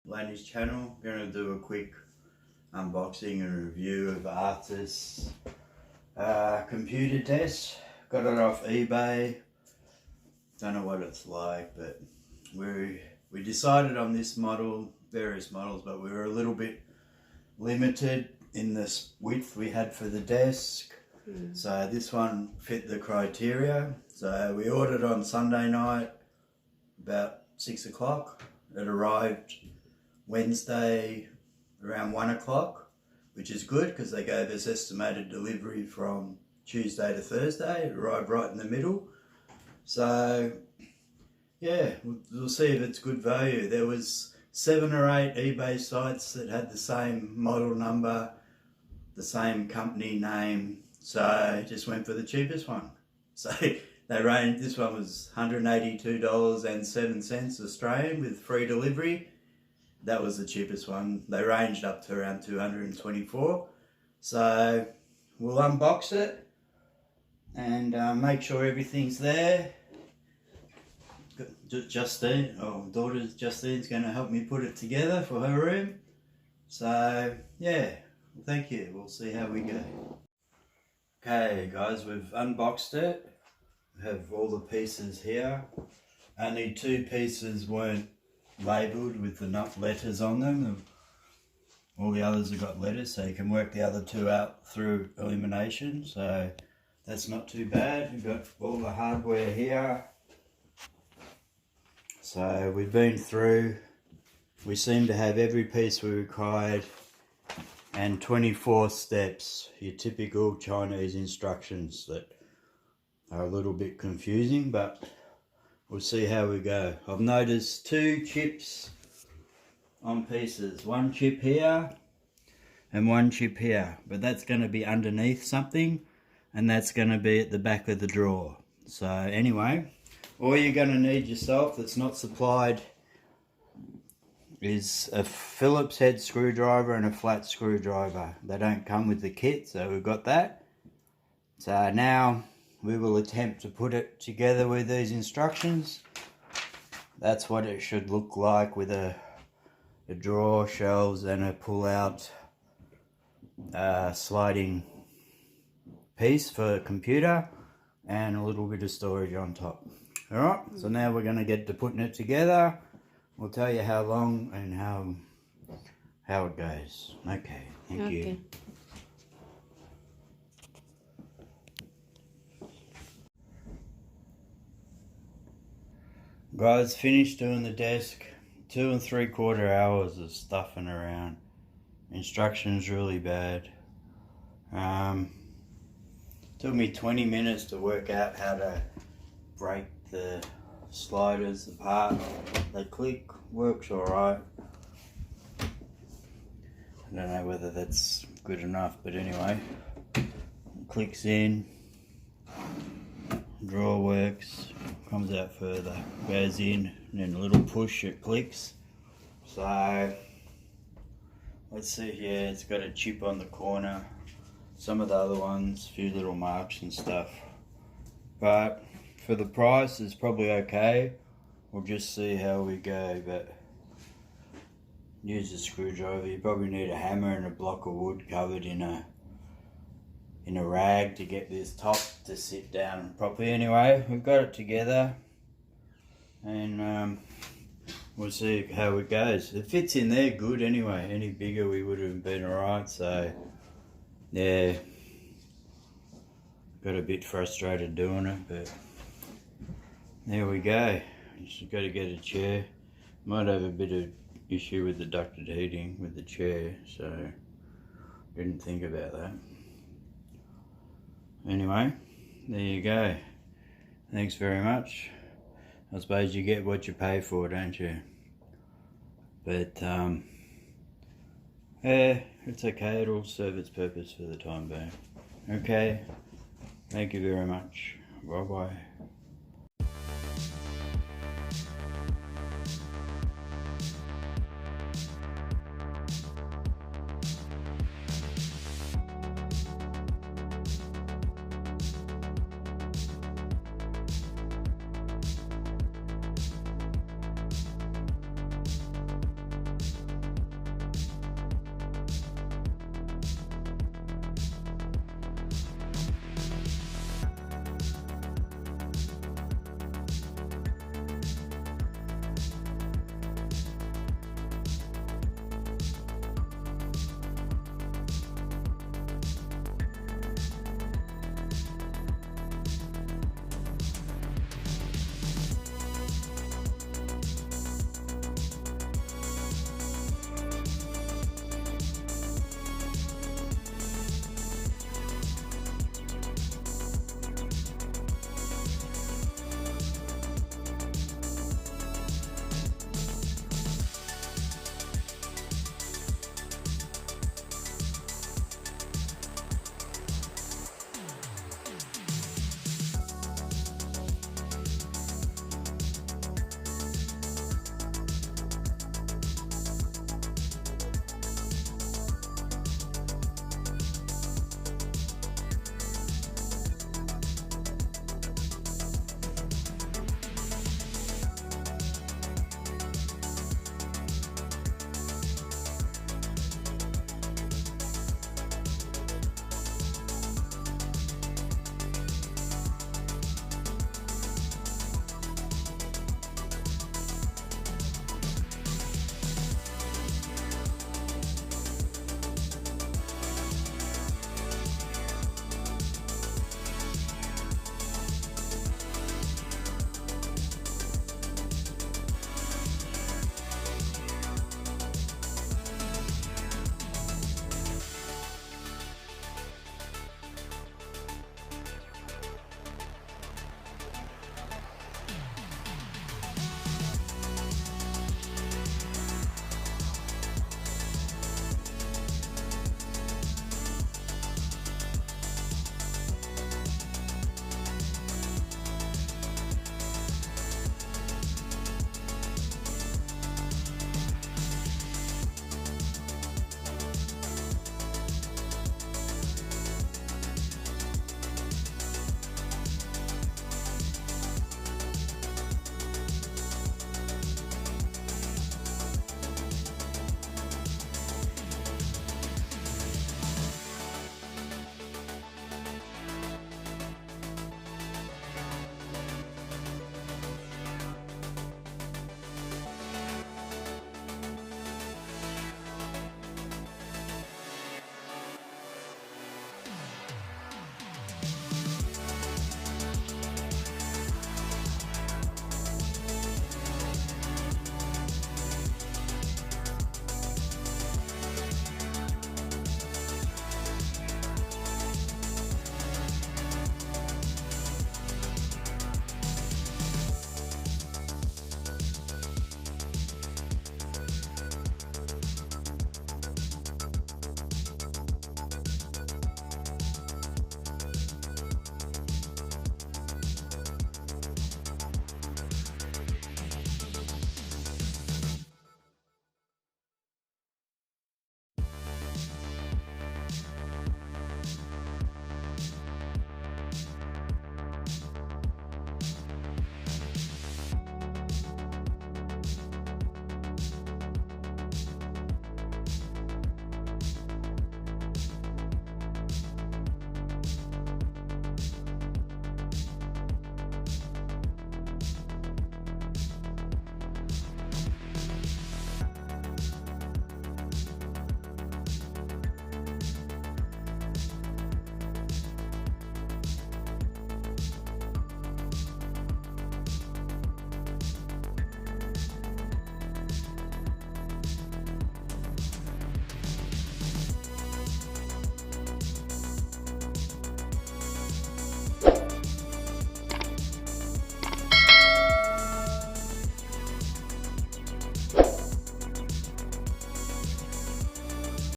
Lanih's channel. Going to do a quick unboxing and review of Artis computer desk. Got it off eBay. Don't know what it's like, but we decided on this model, various models, but we were a little bit limited in this width we had for the desk. So this one fit the criteria. So we ordered on Sunday night about 6 o'clock. It arrived Wednesday around 1 o'clock, which is good because they gave us estimated delivery from Tuesday to Thursday. It arrived right in the middle. So yeah, we'll see if it's good value. There was 7 or 8 eBay sites that had the same model number, the same company name, so I just went for the cheapest one. So they ranged, this one was $182.07 Australian with free delivery. That was the cheapest one. They ranged up to around $224. So we'll unbox it and make sure everything's there. Justine, Justine's going to help me put it together for her room. So yeah, thank you. We'll see how we go. Okay guys, we've unboxed it. We have all the pieces here. Only 2 pieces weren't labelled with enough letters on them. All the others have got letters, so you can work the other 2 out through elimination. So that's not too bad. We've got all the hardware here. So we've been through, we seem to have every piece we required and 24 steps, your typical Chinese instructions that are a little bit confusing, but we'll see how we go. I've noticed 2 chips on pieces, 1 chip here and 1 chip here, but that's going to be underneath something and that's going to be at the back of the drawer. So anyway, all you're going to need yourself that's not supplied is a Phillips head screwdriver and a flat screwdriver. They don't come with the kit, so we've got that. So now we will attempt to put it together with these instructions. That's what it should look like, with a drawer, shelves and a pull-out sliding piece for a computer and a little bit of storage on top. Alright, so now we're going to get to putting it together. We'll tell you how long and how it goes. Okay, thank you. Guys, finished doing the desk. 2 3/4 hours of stuffing around. Instructions really bad. Took me 20 minutes to work out how to break the sliders apart. They click, works alright. I don't know whether that's good enough, but anyway, clicks in, drawer works, comes out further, goes in, and then a little push, it clicks. So let's see here, it's got a chip on the corner. Some of the other ones, a few little marks and stuff, but for the price it's probably okay. We'll just see how we go, but use a screwdriver. You probably need a hammer and a block of wood covered in a rag to get this top to sit down properly. Anyway, we've got it together and we'll see how it goes. It fits in there good anyway. Any bigger we would have been alright, so yeah, got a bit frustrated doing it, but there we go. Just got to get a chair. Might have a bit of issue with the ducted heating with the chair, so didn't think about that. Anyway, there you go. Thanks very much. I suppose you get what you pay for, don't you? But yeah, it's okay. It'll serve its purpose for the time being. Okay, thank you very much. Bye bye.